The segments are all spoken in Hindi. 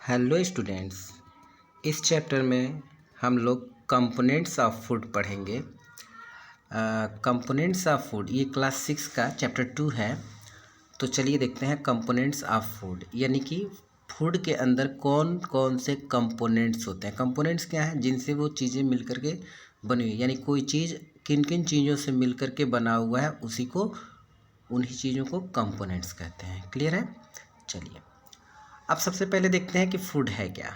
हेलो स्टूडेंट्स, इस चैप्टर में हम लोग कंपोनेंट्स ऑफ फूड पढ़ेंगे। कंपोनेंट्स ऑफ फूड ये क्लास 6 का चैप्टर 2 है। तो चलिए देखते हैं कंपोनेंट्स ऑफ फूड, यानी कि फूड के अंदर कौन कौन से कंपोनेंट्स होते हैं। कंपोनेंट्स क्या हैं? जिनसे वो चीज़ें मिलकर के बनी हुई, यानी कोई चीज़ किन किन चीज़ों से मिलकर के बना हुआ है, उन्हीं चीज़ों को कंपोनेंट्स कहते हैं। क्लियर है? चलिए अब सबसे पहले देखते हैं कि फूड है क्या।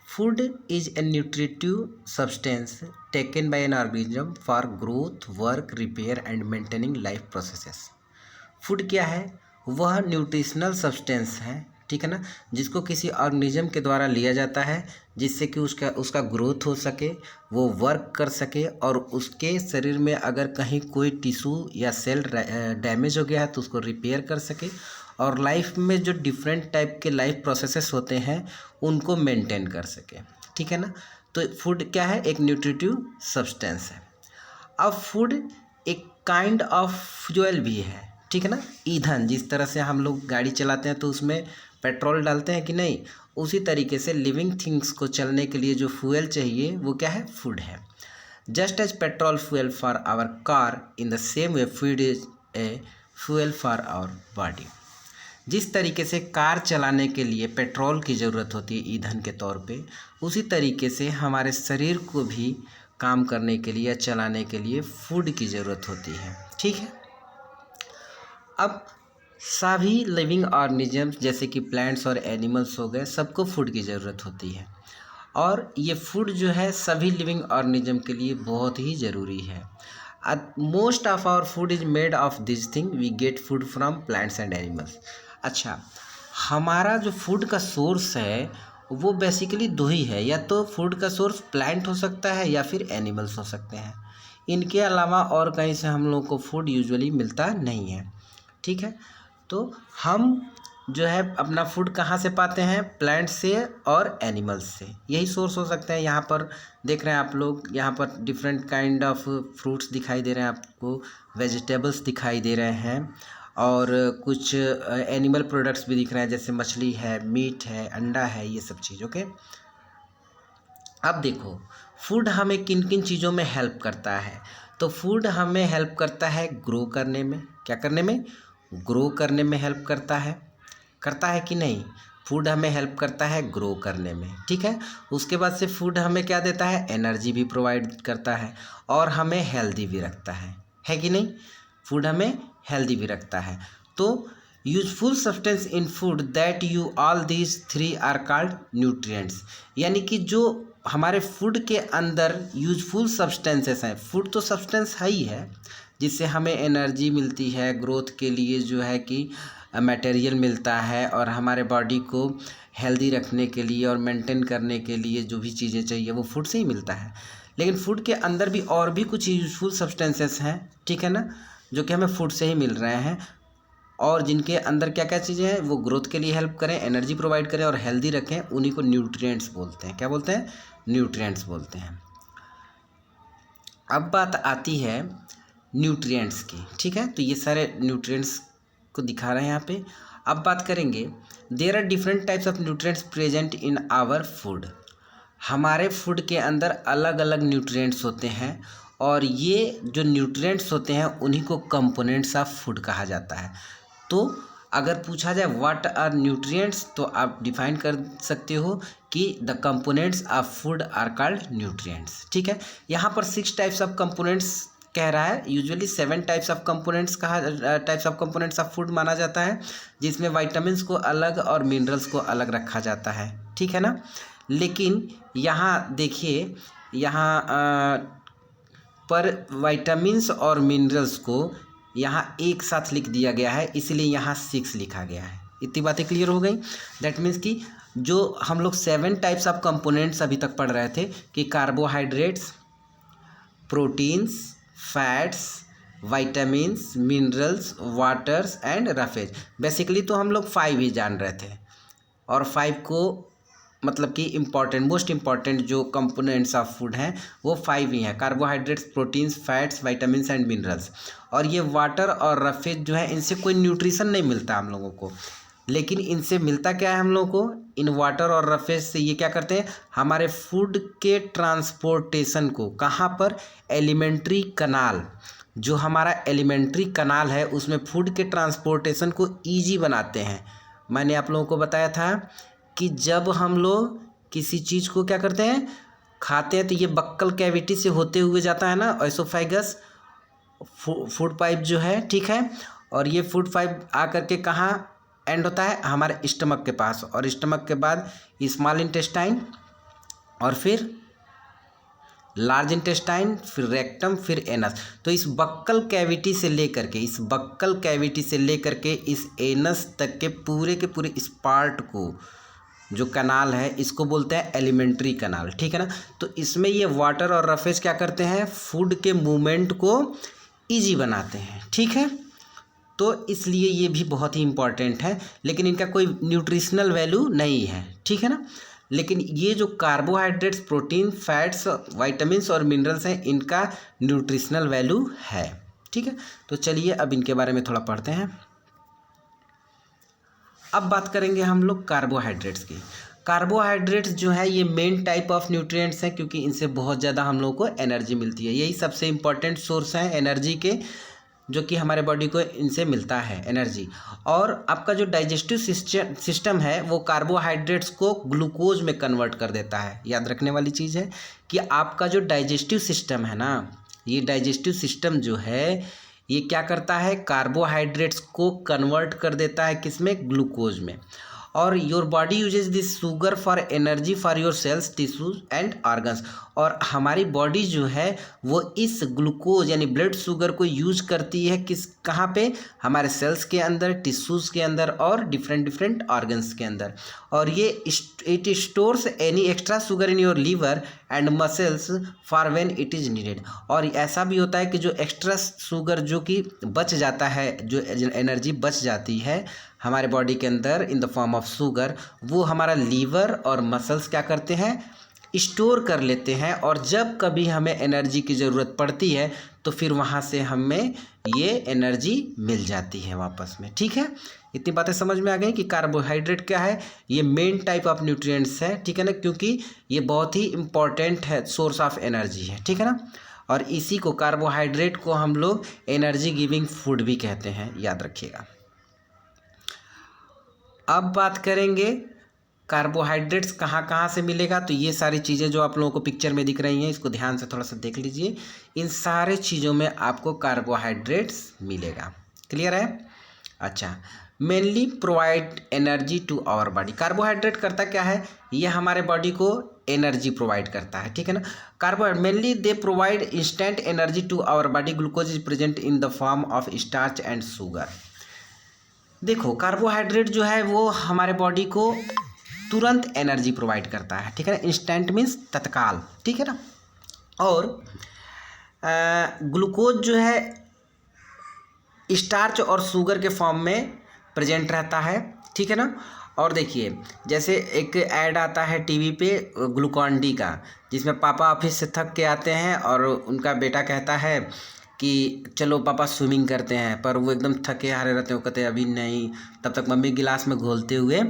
Food is A nutritive substance taken by an organism for growth, work, repair and maintaining life processes. Food क्या है? वह न्यूट्रिशनल सब्सटेंस है, ठीक है ना, जिसको किसी ऑर्गेनिज्म के द्वारा लिया जाता है जिससे कि उसका ग्रोथ हो सके, वो वर्क कर सके, और उसके शरीर में अगर कहीं कोई टिश्यू या सेल डैमेज हो गया है तो उसको रिपेयर कर सके, और लाइफ में जो डिफरेंट टाइप के लाइफ प्रोसेसेस होते हैं उनको मेंटेन कर सके, ठीक है ना। तो फूड क्या है? एक न्यूट्रिटिव सब्सटेंस है। अब फूड एक काइंड ऑफ फ्यूल भी है, ठीक है ना। ईंधन, जिस तरह से हम लोग गाड़ी चलाते हैं तो उसमें पेट्रोल डालते हैं कि नहीं, उसी तरीके से लिविंग थिंग्स को चलने के लिए जो फ्यूल चाहिए वो क्या है? फूड है। Just as petrol fuel for our car, in the same way food is a fuel for our body. जिस तरीके से कार चलाने के लिए पेट्रोल की ज़रूरत होती है ईंधन के तौर पे, उसी तरीके से हमारे शरीर को भी काम करने के लिए या चलाने के लिए फूड की ज़रूरत होती है, ठीक है। अब सभी लिविंग ऑर्गेनिजम्स जैसे कि प्लांट्स और एनिमल्स हो गए, सबको फूड की ज़रूरत होती है, और ये फूड जो है सभी लिविंग ऑर्गेनिज्म के लिए बहुत ही ज़रूरी है। Most of our food is made of this thing, we get food from plants and animals. अच्छा, हमारा जो फूड का सोर्स है वो बेसिकली दो ही है, या तो फूड का सोर्स प्लांट हो सकता है या फिर एनिमल्स हो सकते हैं। इनके अलावा और कहीं से हम लोग को फूड यूजुअली मिलता नहीं है, ठीक है। तो हम जो है अपना फूड कहाँ से पाते हैं? प्लांट से और एनिमल्स से, यही सोर्स हो सकते हैं। यहाँ पर देख रहे हैं आप लोग, यहाँ पर डिफरेंट काइंड ऑफ फ्रूट्स दिखाई दे रहे हैं आपको, वेजिटेबल्स दिखाई दे रहे हैं, और कुछ एनिमल प्रोडक्ट्स भी दिख रहे हैं, जैसे मछली है, मीट है, अंडा है, ये सब चीज़। ओके, अब देखो फूड हमें किन किन चीज़ों में हेल्प करता है। तो फूड हमें हेल्प करता है ग्रो करने में। क्या करने में? ग्रो करने में हेल्प करता है कि नहीं? फूड हमें हेल्प करता है ग्रो करने में, ठीक है। उसके बाद से फूड हमें क्या देता है? एनर्जी भी प्रोवाइड करता है, और हमें हेल्दी भी रखता है कि नहीं? फूड हमें हेल्दी भी रखता है। तो useful substance in food that you all these three are called nutrients. यानी कि जो हमारे फूड के अंदर यूजफुल सब्सटेंसेस हैं, फूड तो सब्सटेंस है ही है जिससे हमें एनर्जी मिलती है, ग्रोथ के लिए जो है कि मटेरियल मिलता है, और हमारे बॉडी को हेल्दी रखने के लिए और मेंटेन करने के लिए जो भी चीज़ें चाहिए वो फूड से ही मिलता है। लेकिन फूड के अंदर भी और भी कुछ यूजफुल सब्सटेंसेस हैं, ठीक है ना, जो कि हमें फूड से ही मिल रहे हैं, और जिनके अंदर क्या क्या चीज़ें हैं, वो ग्रोथ के लिए हेल्प करें, एनर्जी प्रोवाइड करें और हेल्दी रखें, उन्हीं को न्यूट्रिएंट्स बोलते हैं। क्या बोलते हैं? न्यूट्रिएंट्स बोलते हैं। अब बात आती है न्यूट्रिएंट्स की, ठीक है। तो ये सारे न्यूट्रिएंट्स को दिखा रहे हैं यहाँ पे। अब बात करेंगे, there are different types of nutrients present in our food. हमारे फूड के अंदर अलग अलग न्यूट्रिएंट्स होते हैं, और ये जो न्यूट्रिएंट्स होते हैं उन्हीं को कंपोनेंट्स ऑफ फूड कहा जाता है। तो अगर पूछा जाए व्हाट आर न्यूट्रिएंट्स, तो आप डिफाइन कर सकते हो कि the components of food are called nutrients, ठीक है। यहाँ पर 6 टाइप्स ऑफ कंपोनेंट्स कह रहा है, usually 7 types of components of food माना जाता है, जिसमें वाइटामिन्स को अलग और मिनरल्स को अलग रखा जाता है, ठीक है ना। लेकिन यहाँ देखिए, यहाँ पर वाइटामिन्स और मिनरल्स को यहाँ एक साथ लिख दिया गया है, इसलिए यहाँ 6 लिखा गया है। इतनी बातें क्लियर हो गई। दैट मीन्स कि जो हम लोग 7 टाइप्स ऑफ कंपोनेंट्स अभी तक पढ़ रहे थे कि carbohydrates, proteins, fats, vitamins, minerals, waters and roughage, basically तो हम लोग 5 ही जान रहे थे, और 5 को मतलब कि मोस्ट इम्पॉर्टेंट जो कंपोनेंट्स ऑफ फूड हैं वो 5 ही हैं, carbohydrates, proteins, fats, vitamins and minerals. और ये वाटर और रफेज जो है, इनसे कोई न्यूट्रिशन नहीं मिलता हम लोगों को, लेकिन इनसे मिलता क्या है हम लोगों को? इन वाटर और रफेज से ये क्या करते हैं, हमारे फूड के ट्रांसपोर्टेशन को, कहाँ पर, एलिमेंट्री कनाल, जो हमारा एलिमेंट्री कनाल है उसमें फूड के ट्रांसपोर्टेशन को ईजी बनाते हैं। मैंने आप लोगों को बताया था कि जब हम लोग किसी चीज़ को क्या करते हैं, खाते हैं, तो ये बक्कल कैविटी से होते हुए जाता है ना, एसोफेगस फूड पाइप जो है, ठीक है। और ये फूड पाइप आकर के कहाँ एंड होता है, हमारे स्टमक के पास, और स्टमक के बाद स्मॉल इंटेस्टाइन, और फिर लार्ज इंटेस्टाइन, फिर रेक्टम, फिर एनस। तो इस बक्कल कैविटी से लेकर के, इस बक्कल कैविटी से लेकर के इस एनस तक के पूरे इस पार्ट को, जो कनाल है, इसको बोलते हैं एलिमेंट्री कनाल, ठीक है ना। तो इसमें ये वाटर और रफेज क्या करते हैं, फूड के मूवमेंट को ईजी बनाते हैं, ठीक है। तो इसलिए ये भी बहुत ही इम्पॉर्टेंट है, लेकिन इनका कोई न्यूट्रिशनल वैल्यू नहीं है, ठीक है ना। लेकिन ये जो कार्बोहाइड्रेट्स, प्रोटीन, फैट्स, वाइटामिन्स और मिनरल्स हैं, इनका न्यूट्रिशनल वैल्यू है, ठीक है। तो चलिए अब इनके बारे में थोड़ा पढ़ते हैं। अब बात करेंगे हम लोग कार्बोहाइड्रेट्स की। कार्बोहाइड्रेट्स जो है ये मेन टाइप ऑफ न्यूट्रिएंट्स हैं, क्योंकि इनसे बहुत ज़्यादा हम लोग को एनर्जी मिलती है। यही सबसे इम्पॉर्टेंट सोर्स है एनर्जी के, जो कि हमारे बॉडी को इनसे मिलता है एनर्जी। और आपका जो डाइजेस्टिव सिस्टम है वो कार्बोहाइड्रेट्स को ग्लूकोज में कन्वर्ट कर देता है। याद रखने वाली चीज़ है कि आपका जो डाइजेस्टिव सिस्टम है ना, ये डाइजेस्टिव सिस्टम जो है ये क्या करता है, कार्बोहाइड्रेट्स को कन्वर्ट कर देता है, किसमें, ग्लूकोज में। और your body uses this sugar for energy for your cells, tissues and organs. और हमारी बॉडी जो है वो इस ग्लूकोज यानी ब्लड शुगर को यूज करती है किस, कहाँ पे, हमारे सेल्स के अंदर, टिश्यूज के अंदर और डिफरेंट ऑर्गन्स के अंदर। और ये it stores any extra sugar in your liver and muscles for when it is needed. और ऐसा भी होता है कि जो एक्स्ट्रा शुगर जो कि बच जाता है, जो एनर्जी बच जाती है हमारे बॉडी के अंदर इन द फॉर्म ऑफ शुगर, वो हमारा लीवर और मसल्स क्या करते हैं, स्टोर कर लेते हैं। और जब कभी हमें एनर्जी की ज़रूरत पड़ती है तो फिर वहाँ से हमें ये एनर्जी मिल जाती है वापस में, ठीक है। इतनी बातें समझ में आ गई कि कार्बोहाइड्रेट क्या है, ये मेन टाइप ऑफ न्यूट्रिएंट्स है, ठीक है ना, क्योंकि ये बहुत ही इम्पॉर्टेंट है, सोर्स ऑफ एनर्जी है, ठीक है ना। और इसी को, कार्बोहाइड्रेट को हम लोग एनर्जी गिविंग फूड भी कहते हैं, याद रखिएगा। अब बात करेंगे कार्बोहाइड्रेट्स कहाँ कहाँ से मिलेगा। तो ये सारी चीज़ें जो आप लोगों को पिक्चर में दिख रही हैं, इसको ध्यान से थोड़ा सा देख लीजिए। इन सारे चीज़ों में आपको कार्बोहाइड्रेट्स मिलेगा, क्लियर है। अच्छा, mainly provide energy to our body. Carbohydrate करता क्या है, ये हमारे बॉडी को एनर्जी प्रोवाइड करता है, ठीक है ना। Carbohydrate mainly they provide instant energy to our body. Glucose is present in the form of starch and sugar. देखो, कार्बोहाइड्रेट जो है वो हमारे बॉडी को तुरंत एनर्जी प्रोवाइड करता है, ठीक है ना। इंस्टेंट मीन्स तत्काल, ठीक है ना। और ग्लूकोज जो है स्टार्च और शुगर के फॉर्म में प्रेजेंट रहता है, ठीक है ना। और देखिए, जैसे एक ऐड आता है टीवी पे ग्लूकॉन-डी का, जिसमें पापा ऑफिस से थक के आते हैं और उनका बेटा कहता है कि चलो पापा स्विमिंग करते हैं, पर वो एकदम थके हारे रहते हैं, वो कहते हैं अभी नहीं। तब तक मम्मी गिलास में घोलते हुए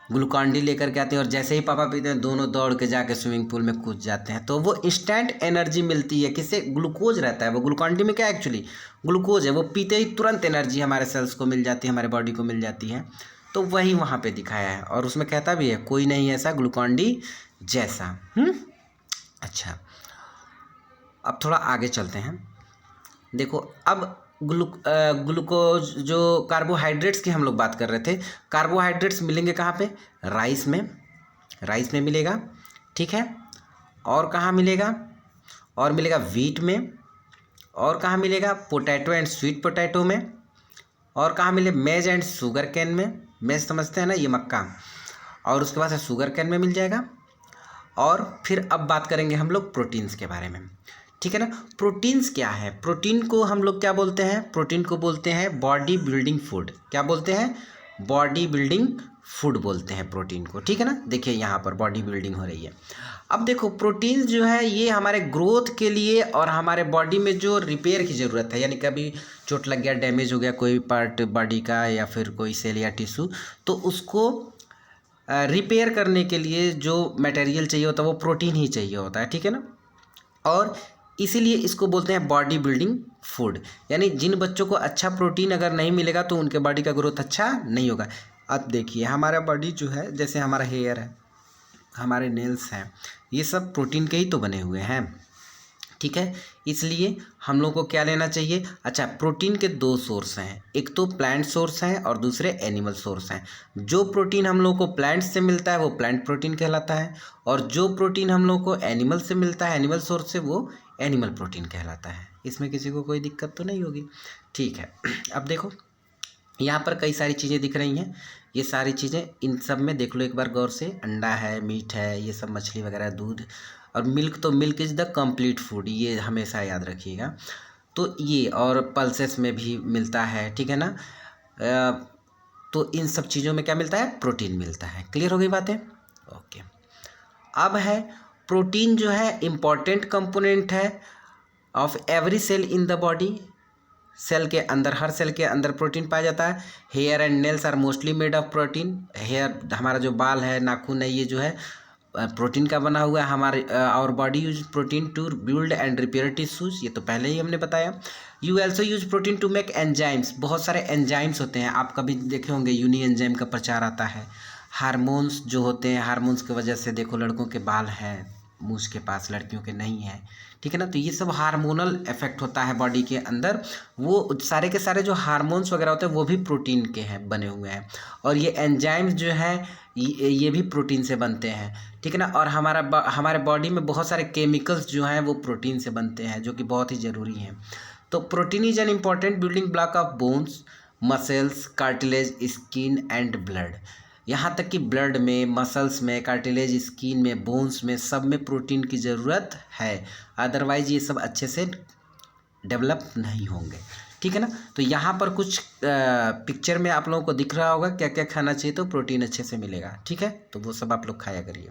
ग्लूकॉन-डी लेकर के आते हैं, और जैसे ही पापा पीते हैं दोनों दौड़ के जाके स्विमिंग पूल में कूद जाते हैं। तो वो इंस्टेंट एनर्जी मिलती है, किससे, ग्लूकोज रहता है। वो ग्लूकॉन-डी में क्या एक्चुअली ग्लूकोज है, वो पीते ही तुरंत एनर्जी हमारे सेल्स को मिल जाती है, हमारे बॉडी को मिल जाती है। तो वही वहाँ पे दिखाया है, और उसमें कहता भी है कोई नहीं ऐसा ग्लूकॉन-डी जैसा। अच्छा, अब थोड़ा आगे चलते हैं। देखो, अब ग्लूकोज जो कार्बोहाइड्रेट्स की हम लोग बात कर रहे थे, कार्बोहाइड्रेट्स मिलेंगे कहाँ पे, राइस में मिलेगा, ठीक है। और कहाँ मिलेगा, और मिलेगा व्हीट में, और कहाँ मिलेगा, पोटैटो एंड स्वीट पोटैटो में, और कहाँ मिले, मेज एंड शुगर कैन में। मेज समझते हैं ना, ये मक्का, और उसके बाद से शुगर कैन में मिल जाएगा। और फिर अब बात करेंगे हम लोग प्रोटीन्स के बारे में, ठीक है ना। प्रोटीन्स क्या है, प्रोटीन को हम लोग क्या बोलते हैं, प्रोटीन को बोलते हैं बॉडी बिल्डिंग फूड। क्या बोलते हैं, बॉडी बिल्डिंग फूड बोलते हैं प्रोटीन को, ठीक है ना। देखिए यहाँ पर बॉडी बिल्डिंग हो रही है। अब देखो, प्रोटीन जो है ये हमारे ग्रोथ के लिए और हमारे बॉडी में जो रिपेयर की ज़रूरत है, यानी कभी चोट लग गया, डैमेज हो गया कोई पार्ट बॉडी का या फिर कोई सेल या टिश्यू, तो उसको रिपेयर करने के लिए जो मटेरियल चाहिए होता है वो प्रोटीन ही चाहिए होता है, ठीक है ना। और इसीलिए इसको बोलते हैं बॉडी बिल्डिंग फूड, यानी जिन बच्चों को अच्छा प्रोटीन अगर नहीं मिलेगा तो उनके बॉडी का ग्रोथ अच्छा नहीं होगा। अब देखिए हमारा बॉडी जो है, जैसे हमारा हेयर है, हमारे नेल्स हैं, ये सब प्रोटीन के ही तो बने हुए हैं, ठीक है। इसलिए हम लोग को क्या लेना चाहिए? अच्छा, प्रोटीन के दो सोर्स हैं, एक तो प्लांट सोर्स हैं और दूसरे एनिमल सोर्स हैं। जो प्रोटीन हम लोग को प्लांट से मिलता है वो प्लांट प्रोटीन कहलाता है, और जो प्रोटीन हम लोग को एनिमल से मिलता है, एनिमल सोर्स से, वो एनिमल प्रोटीन कहलाता है। इसमें किसी को कोई दिक्कत तो नहीं होगी, ठीक है। अब देखो यहाँ पर कई सारी चीज़ें दिख रही हैं, ये सारी चीज़ें, इन सब में देख लो एक बार गौर से, अंडा है, मीट है, ये सब मछली वगैरह, दूध और मिल्क। तो milk is the complete food, ये हमेशा याद रखिएगा। तो ये, और पल्सेस में भी मिलता है, ठीक है ना। तो इन सब चीज़ों में क्या मिलता है? प्रोटीन मिलता है। क्लियर हो गई बातें? ओके। अब है प्रोटीन जो है इम्पॉर्टेंट कंपोनेंट है of every cell in the body. Cell के अंदर, हर सेल के अंदर प्रोटीन पाया जाता है। Hair and nails are mostly made of protein. Hair, हमारा जो बाल है, नाखून है, ये जो है प्रोटीन का बना हुआ है। हमारे our body use protein to build and repair tissues, ये तो पहले ही हमने बताया। You also use protein to make enzymes. बहुत सारे एंजाइम्स होते हैं, आप कभी देखे होंगे यूनि एंजाइम का प्रचार आता है। हार्मोन्स जो होते हैं, हार्मोन्स की वजह से देखो लड़कों के बाल हैं मूछ के पास, लड़कियों के नहीं है, ठीक है ना। तो ये सब हार्मोनल इफेक्ट होता है बॉडी के अंदर। वो सारे के सारे जो हार्मोन्स वगैरह होते हैं वो भी प्रोटीन के हैं, बने हुए हैं। और ये एंजाइम्स जो है ये भी प्रोटीन से बनते हैं, ठीक है ना। और हमारे बॉडी में बहुत सारे केमिकल्स जो हैं वो प्रोटीन से बनते हैं, जो कि बहुत ही ज़रूरी हैं। तो protein is an important building block of bones, muscles, cartilage, skin and blood. यहाँ तक कि ब्लड में, मसल्स में, कार्टिलेज, स्किन में, बोन्स में, सब में प्रोटीन की ज़रूरत है, अदरवाइज ये सब अच्छे से डेवलप नहीं होंगे, ठीक है ना। तो यहाँ पर कुछ पिक्चर में आप लोगों को दिख रहा होगा क्या क्या खाना चाहिए तो प्रोटीन अच्छे से मिलेगा, ठीक है। तो वो सब आप लोग खाया करिए।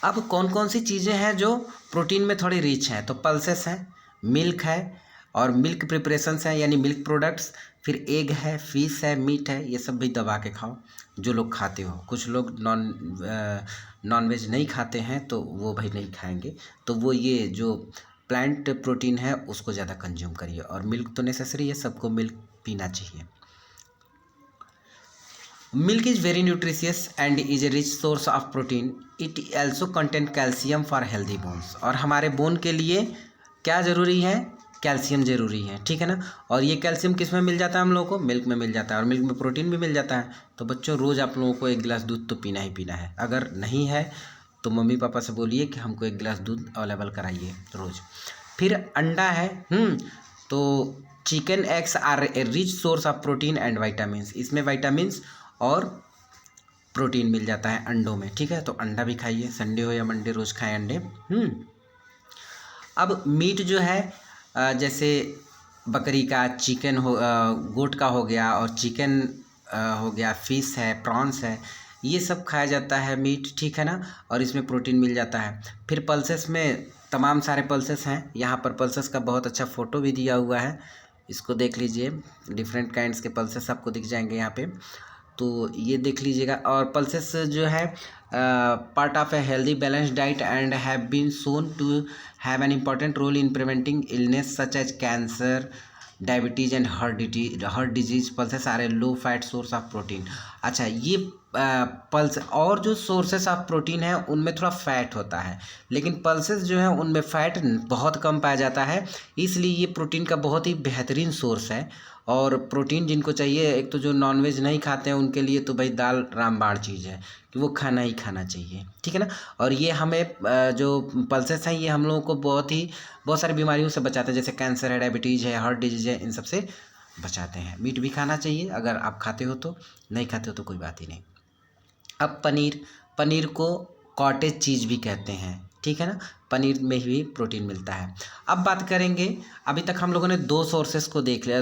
अब कौन कौन सी चीज़ें हैं जो प्रोटीन में थोड़ी रिच हैं? तो पल्सेस हैं, मिल्क है, और मिल्क प्रिपरेशंस हैं यानी मिल्क प्रोडक्ट्स, फिर एग है, फिश है, मीट है। ये सब भी दबा के खाओ जो लोग खाते हो। कुछ लोग नॉन वेज नहीं खाते हैं तो वो भाई नहीं खाएंगे, तो वो ये जो प्लांट प्रोटीन है उसको ज़्यादा कंज्यूम करिए। और मिल्क तो नेसेसरी है, सबको मिल्क पीना चाहिए। Milk is very nutritious and is a rich source of protein. It also contain calcium for healthy bones. और हमारे बोन के लिए क्या ज़रूरी है? कैल्शियम ज़रूरी है, ठीक है ना। और ये कैल्शियम किस में मिल जाता है? हम लोगों को मिल्क में मिल जाता है, और मिल्क में प्रोटीन भी मिल जाता है। तो बच्चों रोज़ आप लोगों को 1 गिलास दूध तो पीना ही पीना है। अगर नहीं है तो मम्मी पापा से बोलिए कि हमको 1 गिलास दूध अवेलेबल कराइए रोज़। फिर अंडा है, तो chicken eggs are a rich source of protein and vitamin. इसमें वाइटामिन और प्रोटीन मिल जाता है अंडों में, ठीक है। तो अंडा भी खाइए, संडे हो या मंडे रोज़ खाएं अंडे। अब मीट जो है, जैसे बकरी का, चिकन हो, गोट का हो गया, और चिकन हो गया, फिश है, प्रॉन्स है, ये सब खाया जाता है मीट, ठीक है ना। और इसमें प्रोटीन मिल जाता है। फिर पल्सेस में तमाम सारे पल्सेस हैं। यहाँ पर पल्सेस का बहुत अच्छा फ़ोटो भी दिया हुआ है, इसको देख लीजिए। डिफरेंट काइंड्स के पल्सेस आपको दिख जाएंगे यहाँ पे, तो ये देख लीजिएगा। और पल्सेस जो है part of a healthy balance diet and have been shown to have an important role in preventing illness such as cancer, diabetes and heart disease. Pulses are a low fat source of protein. अच्छा, ये पल्स और जो सोर्सेस ऑफ प्रोटीन है उनमें थोड़ा फैट होता है, लेकिन पल्सेस जो है उनमें फैट बहुत कम पाया जाता है, इसलिए ये प्रोटीन का बहुत ही बेहतरीन सोर्स है। और प्रोटीन जिनको चाहिए, एक तो जो नॉनवेज नहीं खाते हैं उनके लिए तो भाई दाल रामबाण चीज़ है कि वो खाना ही खाना चाहिए, ठीक है ना। और ये हमें जो पल्सेस हैं ये हम लोगों को बहुत सारी बीमारियों से बचाते हैं, जैसे कैंसर है, डायबिटीज़ है, हार्ट डिजीज है, इन सब से बचाते हैं। मीट भी खाना चाहिए अगर आप खाते हो तो, नहीं खाते हो तो कोई बात ही नहीं। अब पनीर को कॉटेज चीज़ भी कहते हैं, ठीक है ना। पनीर में भी प्रोटीन मिलता है। अब बात करेंगे, अभी तक हम लोगों ने 2 सोर्सेस को देख लिया,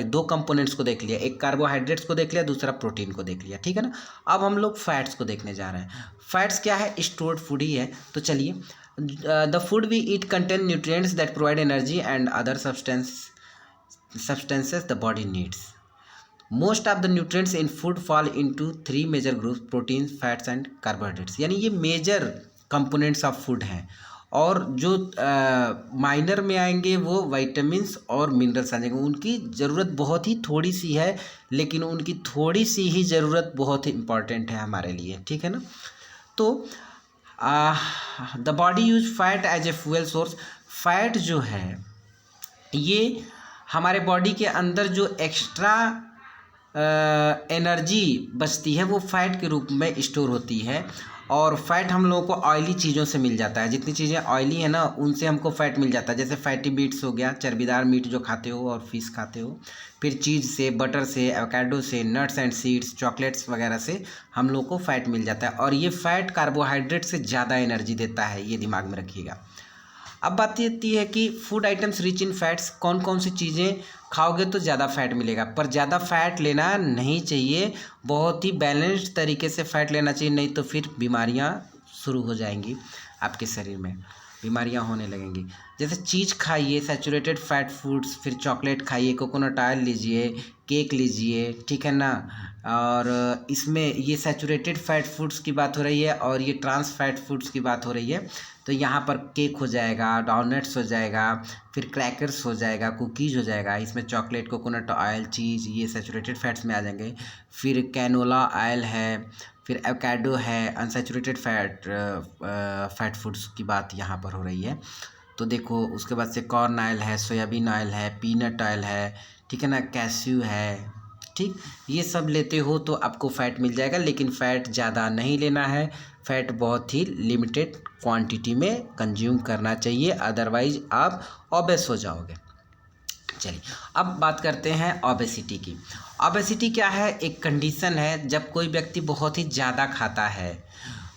2 कंपोनेंट्स को देख लिया, एक कार्बोहाइड्रेट्स को देख लिया, दूसरा प्रोटीन को देख लिया, ठीक है ना। अब हम लोग फैट्स को देखने जा रहे हैं। फैट्स क्या है? स्टोर्ड फूड ही है। तो चलिए, the food we eat contain nutrients that provide energy and other substances the body needs. Most of the nutrients in food fall into 3 major groups, protein, fats and carbohydrates. यानी ये मेजर कंपोनेंट्स ऑफ फूड हैं, और जो माइनर में आएंगे वो विटामिन्स और मिनरल्स आ जाएंगे। उनकी ज़रूरत बहुत ही थोड़ी सी है, लेकिन उनकी थोड़ी सी ही ज़रूरत बहुत ही इम्पॉर्टेंट है हमारे लिए, ठीक है ना। तो the body use fat as a fuel source. Fat जो है ये हमारे बॉडी के अंदर जो एक्स्ट्रा एनर्जी बचती है वो फैट के रूप में स्टोर होती है, और फैट हम लोगों को ऑयली चीज़ों से मिल जाता है। जितनी चीज़ें ऑयली है ना उनसे हमको फैट मिल जाता है, जैसे फैटी मीट्स हो गया, चर्बीदार मीट जो खाते हो और फिश खाते हो, फिर चीज़ से, बटर से, एवोकाडो से, नट्स एंड सीड्स, चॉकलेट्स वगैरह से हम लोग को फैट मिल जाता है, और ये फैट कार्बोहाइड्रेट से ज़्यादा एनर्जी देता है, ये दिमाग में रखिएगा। अब बात ये आती है कि food items rich in fats, कौन कौन सी चीज़ें खाओगे तो ज़्यादा फैट मिलेगा, पर ज़्यादा फैट लेना नहीं चाहिए, बहुत ही बैलेंस्ड तरीके से फैट लेना चाहिए, नहीं तो फिर बीमारियां शुरू हो जाएंगी आपके शरीर में, बीमारियां होने लगेंगी। जैसे चीज़ खाइए, सैचुरेटेड फैट फूड्स, फिर चॉकलेट खाइए, कोकोनट ऑयल लीजिए, केक लीजिए, ठीक है ना। और इसमें ये सैचुरेटेड फैट फूड्स की बात हो रही है, और ये ट्रांस फैट फूड्स की बात हो रही है। तो यहाँ पर केक हो जाएगा, डोनट्स हो जाएगा, फिर क्रैकर्स हो जाएगा, कुकीज़ हो जाएगा, इसमें चॉकलेट, कोकोनट ऑयल, चीज़, ये सैचुरेटेड फैट्स में आ जाएंगे। फिर कैनोला ऑयल है, फिर एवोकाडो है, अनसैचुरेटेड फैट फूड्स की बात यहाँ पर हो रही है। तो देखो उसके बाद से कॉर्न ऑयल है, सोयाबीन ऑयल है, पीनट ऑयल है, ठीक है ना, कैश्यू है, ठीक। ये सब लेते हो तो आपको फ़ैट मिल जाएगा, लेकिन फ़ैट ज़्यादा नहीं लेना है, फ़ैट बहुत ही लिमिटेड क्वांटिटी में कंज्यूम करना चाहिए, अदरवाइज आप ओबेस हो जाओगे। चलिए अब बात करते हैं ओबेसिटी की। ओबेसिटी क्या है? एक कंडीशन है जब कोई व्यक्ति बहुत ही ज़्यादा खाता है,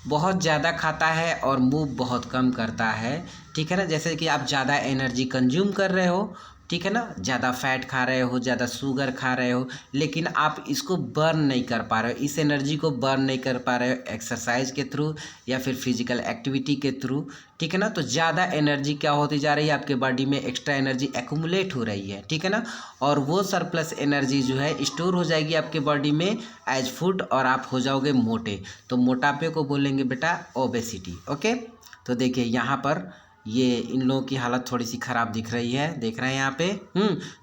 बहुत ज़्यादा खाता है और मूव बहुत कम करता है, ठीक है ना। जैसे कि आप ज़्यादा एनर्जी कंज्यूम कर रहे हो, ठीक है ना, ज़्यादा फैट खा रहे हो, ज़्यादा शुगर खा रहे हो, लेकिन आप इसको बर्न नहीं कर पा रहे हो, इस एनर्जी को बर्न नहीं कर पा रहे हो एक्सरसाइज के थ्रू या फिर फिजिकल एक्टिविटी के थ्रू, ठीक है ना। तो ज़्यादा एनर्जी क्या होती जा रही है, आपके बॉडी में एक्स्ट्रा एनर्जी एक्यूमुलेट हो रही है, ठीक है ना, और वो सरप्लस एनर्जी जो है स्टोर हो जाएगी आपके बॉडी में एज फूड, और आप हो जाओगे मोटे। तो मोटापे को बोलेंगे बेटा ओबेसिटी। ओके, तो देखिए यहाँ पर ये इन लोगों की हालत थोड़ी सी ख़राब दिख रही है, देख रहे हैं यहाँ पे।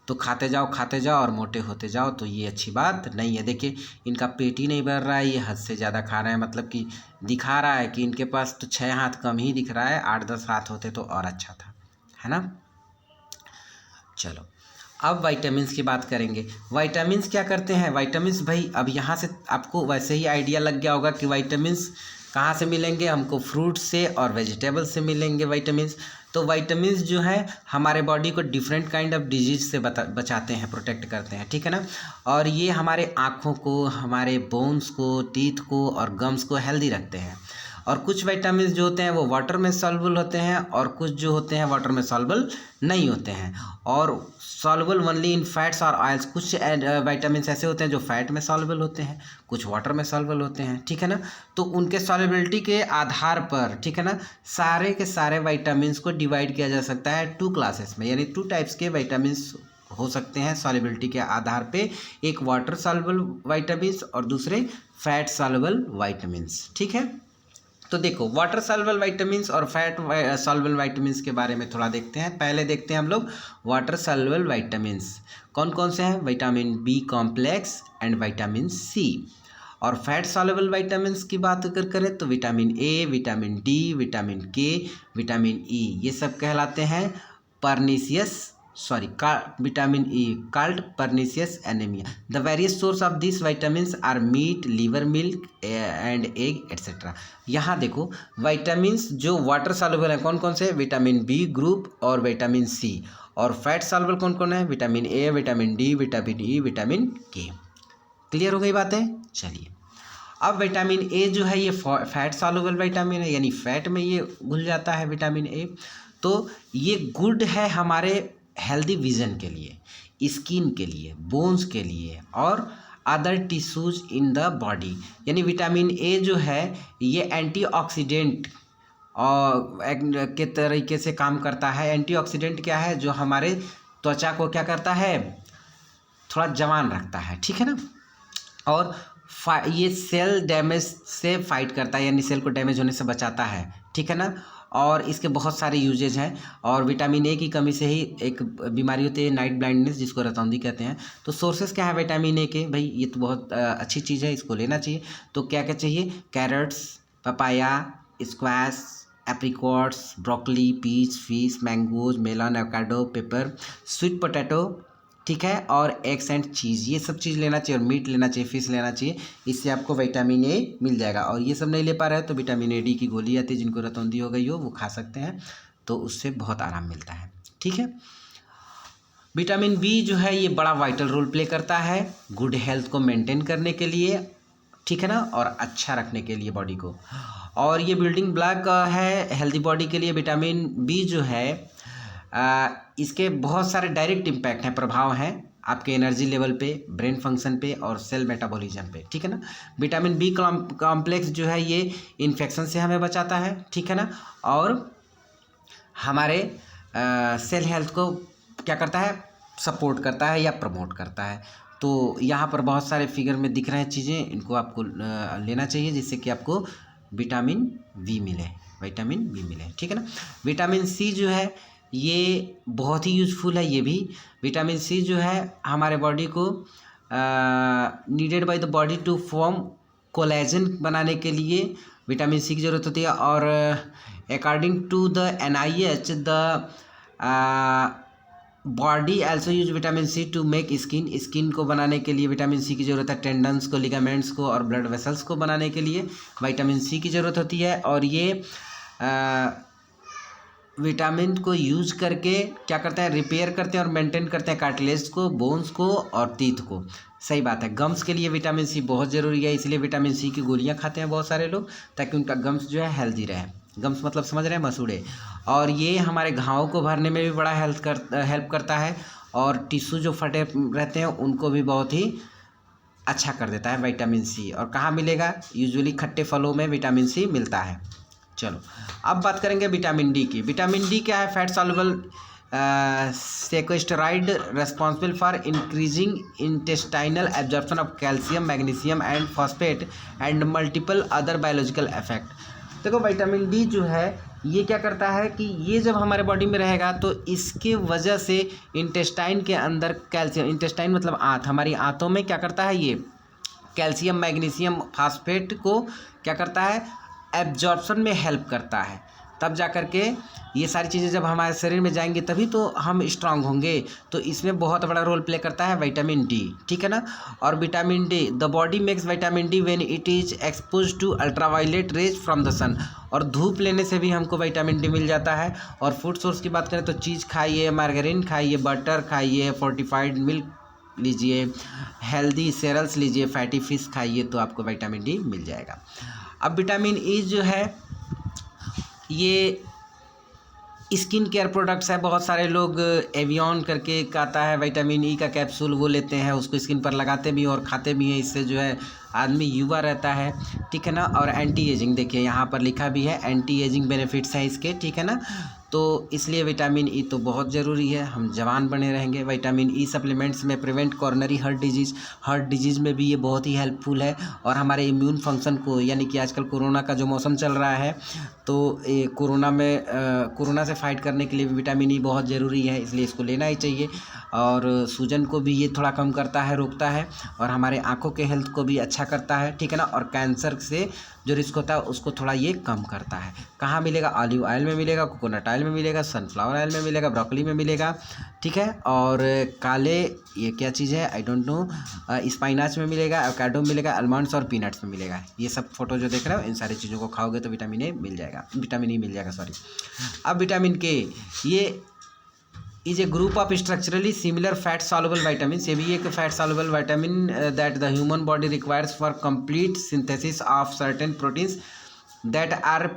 तो खाते जाओ और मोटे होते जाओ, तो ये अच्छी बात नहीं है। देखिए इनका पेट ही नहीं भर रहा है, ये हद से ज़्यादा खा रहे हैं, मतलब कि दिखा रहा है कि इनके पास तो 6 हाथ कम ही दिख रहा है, 8-10 हाथ होते तो और अच्छा था, है ना। चलो अब वाइटामिन्स की बात करेंगे। वाइटामिन्स क्या करते हैं? वाइटामिन्स भाई अब यहाँ से आपको वैसे ही आइडिया लग गया होगा कि वाइटामिन्स कहाँ से मिलेंगे, हमको फ्रूट्स से और वेजिटेबल्स से मिलेंगे वाइटामिन्स। तो वाइटामिन्स जो है हमारे बॉडी को डिफरेंट काइंड ऑफ डिजीज से बचाते हैं, प्रोटेक्ट करते हैं, ठीक है ना। और ये हमारे आँखों को, हमारे बोन्स को, टीथ को और गम्स को हेल्दी रखते हैं। और कुछ विटामिन जो होते हैं वो वाटर में सॉल्युबल होते हैं, और कुछ जो होते हैं वाटर में सॉल्युबल नहीं होते हैं, और सॉल्युबल ओनली इन फैट्स और ऑयल्स। कुछ विटामिन ऐसे होते हैं जो फैट में सॉल्युबल होते हैं, कुछ वाटर में सॉल्युबल होते हैं, ठीक है ना। तो उनके सॉल्युबिलिटी के आधार पर, ठीक है ना, सारे के सारे विटामिन को डिवाइड किया जा सकता है 2 क्लासेस में, यानी 2 टाइप्स के विटामिन हो सकते हैं सॉल्युबिलिटी के आधार पे, एक वाटर सॉल्युबल विटामिन और दूसरे फैट सॉल्युबल विटामिन, ठीक है। तो देखो वाटर सॉल्युबल विटामिन्स और फैट सॉल्युबल विटामिन्स के बारे में थोड़ा देखते हैं। पहले देखते हैं हम लोग वाटर सॉल्युबल विटामिन्स कौन कौन से हैं। Vitamin B complex and vitamin C. और फैट सॉल्युबल विटामिन्स की बात अगर करें तो vitamin A, vitamin D, vitamin K, vitamin E, ये सब कहलाते हैं vitamin E called pernicious anaemia. The various source of this vitamins are meat, liver, milk and egg etcetera. यहाँ देखो विटामिन्स जो वाटर सॉल्युबल हैं कौन कौन से, विटामिन बी ग्रुप और विटामिन सी। और फैट सॉल्युबल कौन कौन है, vitamin A, vitamin D, vitamin E, vitamin के। क्लियर हो गई बातें। चलिए अब विटामिन ए जो है ये फैट सॉल्युबल विटामिन है, यानी फैट में ये घुल जाता है विटामिन ए। तो ये गुड है हमारे हेल्दी विजन के लिए, स्किन के लिए, बोन्स के लिए और other tissues in the body. यानी विटामिन ए जो है ये एंटीऑक्सीडेंट और के तरीके से काम करता है। एंटीऑक्सीडेंट क्या है, जो हमारे त्वचा को क्या करता है, थोड़ा जवान रखता है, ठीक है ना। और ये सेल डैमेज से फाइट करता है, यानी सेल को डैमेज होने से बचाता है, ठीक है ना। और इसके बहुत सारे यूजेज हैं। और विटामिन ए की कमी से ही एक बीमारी होती है नाइट ब्लाइंडनेस, जिसको रतौंधी कहते हैं। तो सोर्सेज क्या है विटामिन ए के? भाई ये तो बहुत अच्छी चीज़ है, इसको लेना चाहिए। तो क्या क्या चाहिए? Carrots, papaya, squash, apricots, broccoli, peach, fish, mangoes, melon, avocado, pepper, sweet potato, ठीक है, और एग्स एंड चीज़, ये सब चीज़ लेना चाहिए। और मीट लेना चाहिए, फिश लेना चाहिए, इससे आपको विटामिन ए मिल जाएगा। और ये सब नहीं ले पा रहे हो तो विटामिन ए डी की गोली आती है, जिनको रतौंधी हो गई हो वो खा सकते हैं, तो उससे बहुत आराम मिलता है, ठीक है। विटामिन बी जो है ये बड़ा वाइटल रोल प्ले करता है गुड हेल्थ को मेंटेन करने के लिए, ठीक है ना, और अच्छा रखने के लिए बॉडी को। और ये बिल्डिंग ब्लॉक है हेल्दी बॉडी के लिए। विटामिन बी जो है इसके बहुत सारे डायरेक्ट इम्पैक्ट हैं, प्रभाव हैं आपके एनर्जी लेवल पे, ब्रेन फंक्शन पे और सेल मेटाबॉलिज्म पे, ठीक है ना। विटामिन बी कॉम्प्लेक्स जो है ये इन्फेक्शन से हमें बचाता है, ठीक है ना, और हमारे सेल हेल्थ को क्या करता है? सपोर्ट करता है या प्रमोट करता है। तो यहाँ पर बहुत सारे फिगर में दिख रहे हैं चीज़ें, इनको आपको लेना चाहिए जिससे कि आपको विटामिन बी मिले, विटामिन बी मिले, ठीक है ना। विटामिन सी जो है ये बहुत ही यूजफुल है। ये भी विटामिन सी जो है हमारे बॉडी को needed by the body to form collagen बनाने के लिए विटामिन सी की ज़रूरत होती है। और according to the NIH the body also use vitamin C to make skin को बनाने के लिए विटामिन सी की ज़रूरत है। टेंडन्स को, लिगामेंट्स को और ब्लड वेसल्स को बनाने के लिए विटामिन सी की ज़रूरत होती है। और ये विटामिन को यूज करके क्या करते हैं? रिपेयर करते हैं और मेंटेन करते हैं कार्टिलेज को, बोन्स को और टीथ को। सही बात है। गम्स के लिए विटामिन सी बहुत ज़रूरी है, इसलिए विटामिन सी की गोलियां खाते हैं बहुत सारे लोग, ताकि उनका गम्स जो है हेल्दी रहे। गम्स मतलब समझ रहे हैं? मसूड़े। और ये हमारे घावों को भरने में भी बड़ा हेल्प करता है। और टिश्यू जो फटे रहते हैं उनको भी बहुत ही अच्छा कर देता है विटामिन सी। और कहाँ मिलेगा? यूजुअली खट्टे फलों में विटामिन सी मिलता है। चलो अब बात करेंगे विटामिन डी की। विटामिन डी क्या है? Fat soluble secosteroid responsible for increasing intestinal absorption of calcium, magnesium and phosphate and multiple other biological effect. देखो विटामिन डी जो है ये क्या करता है कि ये जब हमारे बॉडी में रहेगा तो इसके वजह से इंटेस्टाइन के अंदर कैल्शियम, इंटेस्टाइन मतलब आंत, हमारी आंतों में क्या करता है? ये कैल्शियम, मैग्नीशियम, फास्फेट को क्या करता है? एब्जॉर्प्शन में हेल्प करता है। तब जा कर के ये सारी चीज़ें जब हमारे शरीर में जाएंगी तभी तो हम स्ट्रांग होंगे। तो इसमें बहुत बड़ा रोल प्ले करता है विटामिन डी, ठीक है ना। और vitamin D, the body makes vitamin D when it is expose to ultraviolet rays from the sun. और धूप लेने से भी हमको विटामिन डी मिल जाता है। और फूड सोर्स की बात करें तो चीज़ खाइए, मार्गरीन खाइए, बटर खाइए, फोर्टिफाइड मिल्क लीजिए, हेल्दी सेरल्स लीजिए, फैटी फिश खाइए, तो आपको विटामिन डी मिल जाएगा। अब विटामिन ई जो है ये स्किन केयर प्रोडक्ट्स है। बहुत सारे लोग एवियन करके एक आता है विटामिन ई का कैप्सूल, वो लेते हैं, उसको स्किन पर लगाते भी और खाते भी हैं। इससे जो है आदमी युवा रहता है, ठीक है ना। और एंटी एजिंग, देखिए यहाँ पर लिखा भी है एंटी एजिंग बेनिफिट्स हैं इसके, ठीक है ना। तो इसलिए विटामिन ई तो बहुत ज़रूरी है, हम जवान बने रहेंगे। विटामिन ई सप्लीमेंट्स में प्रिवेंट कॉर्नरी हार्ट डिजीज़ में भी ये बहुत ही हेल्पफुल है। और हमारे इम्यून फंक्शन को, यानी कि आजकल कोरोना का जो मौसम चल रहा है तो ये कोरोना से फाइट करने के लिए भी विटामिन ई बहुत ज़रूरी है, इसलिए इसको लेना ही चाहिए। और सूजन को भी ये थोड़ा कम करता है, रोकता है। और हमारे आँखों के हेल्थ को भी अच्छा करता है, ठीक है ना। और कैंसर से जो रिस्क होता है उसको थोड़ा ये कम करता है। कहाँ मिलेगा? ऑलिव ऑयल में मिलेगा, कोकोनट ऑयल में मिलेगा, सनफ्लावर ऑयल में मिलेगा, ब्रोकली में मिलेगा, ठीक है। और काले, ये क्या चीज़ है आई डोंट नो, स्पाइनाच में मिलेगा, एवोकाडो में मिलेगा, आलमंड्स और पीनट्स में मिलेगा। ये सब फोटो जो देख रहे हो इन सारी चीज़ों को खाओगे तो विटामिन ए मिल जाएगा, विटामिन ई मिल जाएगा, सॉरी। अब विटामिन के, ये is a group of structurally similar fat soluble vitamin. ये भी एक fat soluble vitamin that the human body requires for complete synthesis of certain proteins that are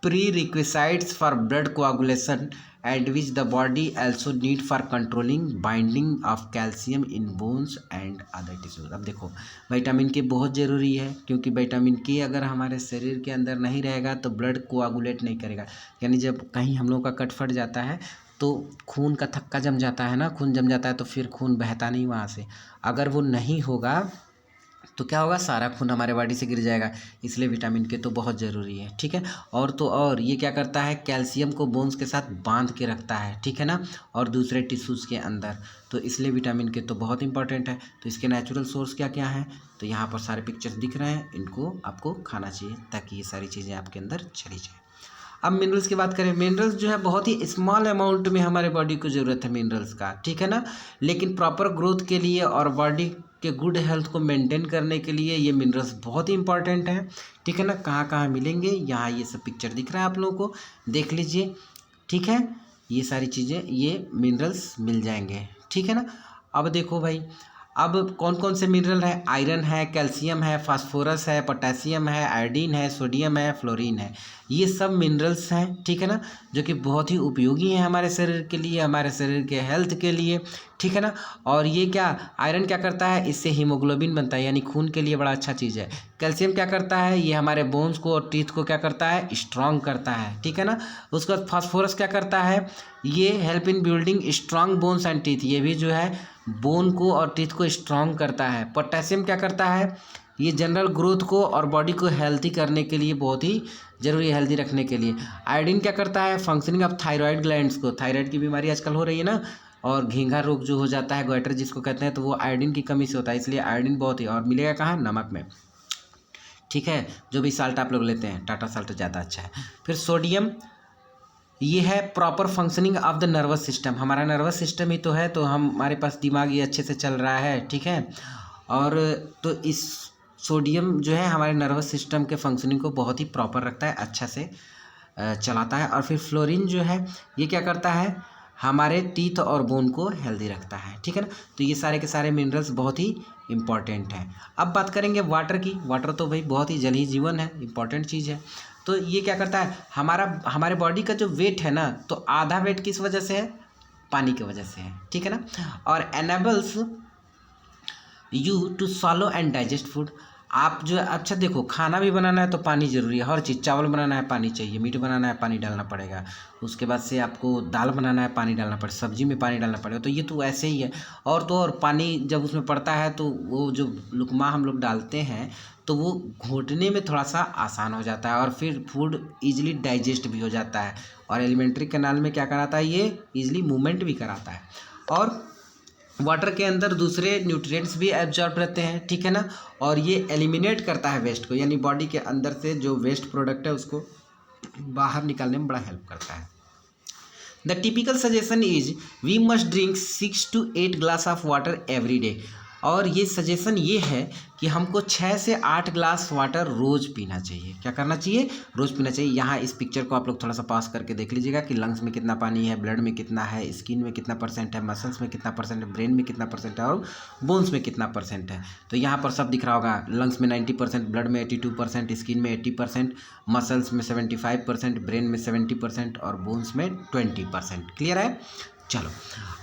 prerequisites for blood coagulation and which the body also need for controlling binding of calcium in bones and other tissues। अब देखो विटामिन के बहुत ज़रूरी है, क्योंकि विटामिन के अगर हमारे शरीर के अंदर नहीं रहेगा तो ब्लड कोआगुलेट नहीं करेगा। यानी जब कहीं हम लोग का कट फट जाता है तो खून का थक्का जम जाता है ना, खून जम जाता है तो फिर खून बहता नहीं वहाँ से। अगर वो नहीं होगा तो क्या होगा, सारा खून हमारे बॉडी से गिर जाएगा। इसलिए विटामिन के तो बहुत ज़रूरी है, ठीक है। और तो और ये क्या करता है, कैल्शियम को बोन्स के साथ बांध के रखता है, ठीक है ना, और दूसरे टिश्यूज़ के अंदर। तो इसलिए विटामिन के तो बहुत इंपॉर्टेंट है। तो इसके नेचुरल सोर्स क्या क्या है, तो यहाँ पर सारे पिक्चर्स दिख रहे हैं, इनको आपको खाना चाहिए ताकि ये सारी चीज़ें आपके अंदर चली जाए। अब मिनरल्स की बात करें, मिनरल्स जो है बहुत ही स्मॉल अमाउंट में हमारे बॉडी को ज़रूरत है मिनरल्स का, ठीक है ना, लेकिन प्रॉपर ग्रोथ के लिए और बॉडी के गुड हेल्थ को मेंटेन करने के लिए ये मिनरल्स बहुत ही इंपॉर्टेंट है, ठीक है ना। कहाँ कहाँ मिलेंगे, यहाँ ये सब पिक्चर दिख रहा है आप लोगों को, देख लीजिए, ठीक है। ये सारी चीज़ें, ये मिनरल्स मिल जाएंगे, ठीक है ना। अब देखो भाई, अब कौन कौन से मिनरल है, आयरन है, कैल्शियम है, फास्फोरस है, पोटेशियम है, आयोडीन है, सोडियम है, फ्लोरीन है। ये सब मिनरल्स हैं, ठीक है ना, जो कि बहुत ही उपयोगी हैं हमारे शरीर के लिए, हमारे शरीर के हेल्थ के लिए, ठीक है ना। और ये क्या, आयरन क्या करता है, इससे हीमोग्लोबिन बनता है, यानी खून के लिए बड़ा अच्छा चीज़ है। कैल्शियम क्या करता है, ये हमारे बोन्स को और टीथ को क्या करता है, स्ट्रांग करता है, ठीक है ना। उसके बाद फास्फोरस क्या करता है, ये help in building strong bones and teeth, ये भी जो है बोन को और टीथ को स्ट्रांग करता है। पोटेशियम क्या करता है, ये जनरल ग्रोथ को और बॉडी को हेल्थी करने के लिए बहुत ही जरूरी है, हेल्दी रखने के लिए। आयोडीन क्या करता है, फंक्शनिंग ऑफ थायराइड ग्लैंड्स को, थायराइड की बीमारी आजकल हो रही है ना, और घींघा रोग जो हो जाता है, गोइटर जिसको कहते हैं, तो वो आयोडीन की कमी से होता है, इसलिए आयोडीन बहुत ही, और मिलेगा कहाँ, नमक में, ठीक है। जो भी साल्ट आप लोग लेते हैं, टाटा साल्ट ज़्यादा अच्छा है। फिर सोडियम, ये है proper functioning of the nervous system, हमारा नर्वस सिस्टम ही तो है, तो हमारे पास दिमाग ये अच्छे से चल रहा है, ठीक है। और तो इस सोडियम जो है हमारे नर्वस सिस्टम के फंक्शनिंग को बहुत ही प्रॉपर रखता है, अच्छा से चलाता है। और फिर फ्लोरीन जो है, ये क्या करता है, हमारे टीथ और बोन को हेल्दी रखता है, ठीक है ना। तो ये सारे के सारे मिनरल्स बहुत ही इंपॉर्टेंट हैं। अब बात करेंगे वाटर की, वाटर तो भाई बहुत ही जल ही जीवन है, इंपॉर्टेंट चीज़ है। तो ये क्या करता है, हमारे बॉडी का जो वेट है ना, तो आधा वेट किस वजह से है, पानी की वजह से है, ठीक है ना। और enables you to swallow and digest food, आप जो, अच्छा देखो, खाना भी बनाना है तो पानी ज़रूरी है, हर चीज़, चावल बनाना है पानी चाहिए, मीट बनाना है पानी डालना पड़ेगा, उसके बाद से आपको दाल बनाना है पानी डालना पड़ेगा, सब्जी में पानी डालना पड़ेगा, तो ये तो ऐसे ही है। और तो और पानी जब उसमें पड़ता है तो वो जो लुकमा हम लोग डालते हैं तो वो घोटने में थोड़ा सा आसान हो जाता है, और फिर फूड ईजिली डाइजेस्ट भी हो जाता है, और एलिमेंट्री कैनाल में क्या कराता है, ये ईजिली मूवमेंट भी कराता है। और वाटर के अंदर दूसरे न्यूट्रिएंट्स भी एब्जॉर्ब रहते हैं, ठीक है ना, और ये एलिमिनेट करता है वेस्ट को, यानी बॉडी के अंदर से जो वेस्ट प्रोडक्ट है उसको बाहर निकालने में बड़ा हेल्प करता है। The typical suggestion is we must drink 6 to 8 glass of water every day, और ये सजेशन ये है कि हमको 6 से 8 ग्लास वाटर रोज़ पीना चाहिए। क्या करना चाहिए, रोज़ पीना चाहिए। यहाँ इस पिक्चर को आप लोग थोड़ा सा पास करके देख लीजिएगा कि लंग्स में कितना पानी है, ब्लड में कितना है, स्किन में कितना परसेंट है, मसल्स में कितना परसेंट है, ब्रेन में कितना परसेंट है, और बोन्स में कितना परसेंट है। तो यहाँ पर सब दिख रहा होगा, लंग्स में 90%, ब्लड में 82%, स्किन में 80%, मसल्स में 75%, ब्रेन में 70% और बोन्स में 20%। क्लियर है। चलो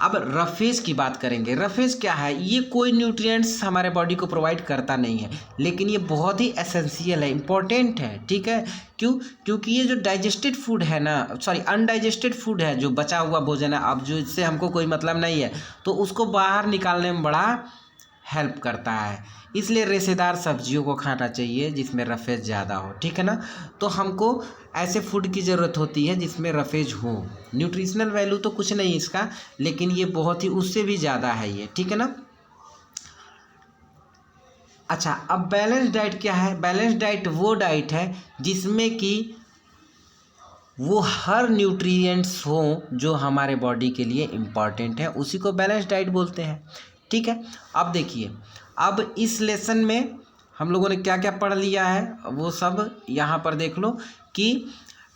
अब रफेज की बात करेंगे। रफेज क्या है, ये कोई न्यूट्रिएंट्स हमारे बॉडी को प्रोवाइड करता नहीं है, लेकिन ये बहुत ही एसेंशियल है, इंपॉर्टेंट है, ठीक है। क्यों, क्योंकि ये जो डाइजेस्टेड फूड है ना, सॉरी अनडाइजेस्टेड फूड है, जो बचा हुआ भोजन है, अब जो इससे हमको कोई मतलब नहीं है, तो उसको बाहर निकालने में बड़ा हेल्प करता है। इसलिए रेशेदार सब्जियों को खाना चाहिए जिसमें रफेज ज़्यादा हो, ठीक है ना। तो हमको ऐसे फूड की ज़रूरत होती है जिसमें रफेज हो। न्यूट्रिशनल वैल्यू तो कुछ नहीं इसका, लेकिन ये बहुत ही उससे भी ज़्यादा है ये, ठीक है ना। अच्छा, अब बैलेंस डाइट क्या है, बैलेंस डाइट वो डाइट है जिसमें कि वो हर न्यूट्रिएंट्स हों जो हमारे बॉडी के लिए इम्पॉर्टेंट है, उसी को बैलेंस डाइट बोलते हैं, ठीक है। अब देखिए, अब इस लेसन में हम लोगों ने क्या क्या पढ़ लिया है, वो सब यहाँ पर देख लो कि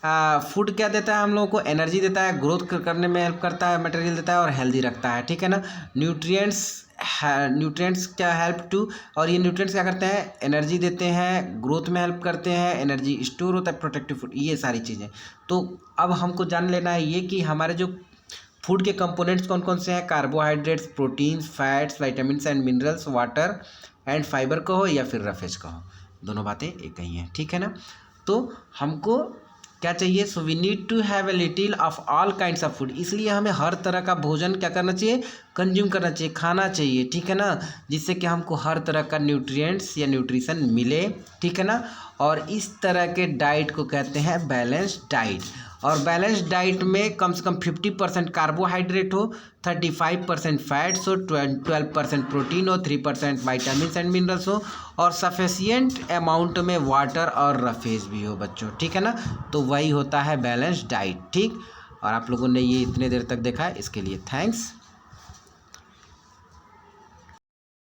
फूड क्या देता है हम लोगों को, एनर्जी देता है, ग्रोथ करने में हेल्प करता है, मटेरियल देता है और हेल्दी रखता है, ठीक है ना। न्यूट्रिएंट्स क्या हेल्प टू, और ये न्यूट्रिएंट्स क्या करते हैं, एनर्जी देते हैं, ग्रोथ में हेल्प करते हैं, एनर्जी स्टोर होता है, प्रोटेक्टिव फूड, ये सारी चीज़ें। तो अब हमको जान लेना है ये कि हमारे जो फूड के कंपोनेंट्स कौन कौन से हैं, carbohydrates, proteins, fats, vitamins and minerals, water and fibre कहो या फिर रफेज कहो, दोनों बातें एक ही हैं, ठीक है ना। तो हमको क्या चाहिए? So we need to have a little of all kinds of food, इसलिए हमें हर तरह का भोजन क्या करना चाहिए? कंज्यूम करना चाहिए, खाना चाहिए, ठीक है ना, जिससे कि हमको हर तरह का न्यूट्रिएंट्स या न्यूट्रिशन मिले, ठीक है ना। और इस तरह के डाइट को कहते हैं बैलेंस्ड डाइट। और बैलेंस्ड डाइट में कम से कम 50% कार्बोहाइड्रेट हो, 35% फैट्स हो, 12% प्रोटीन हो, 3% वाइटामिन एंड मिनरल्स हो, और सफिशियंट अमाउंट में वाटर और रफेज भी हो बच्चों, ठीक है ना। तो वही होता है बैलेंस्ड डाइट, ठीक। और आप लोगों ने ये इतने देर तक देखा है, इसके लिए थैंक्स।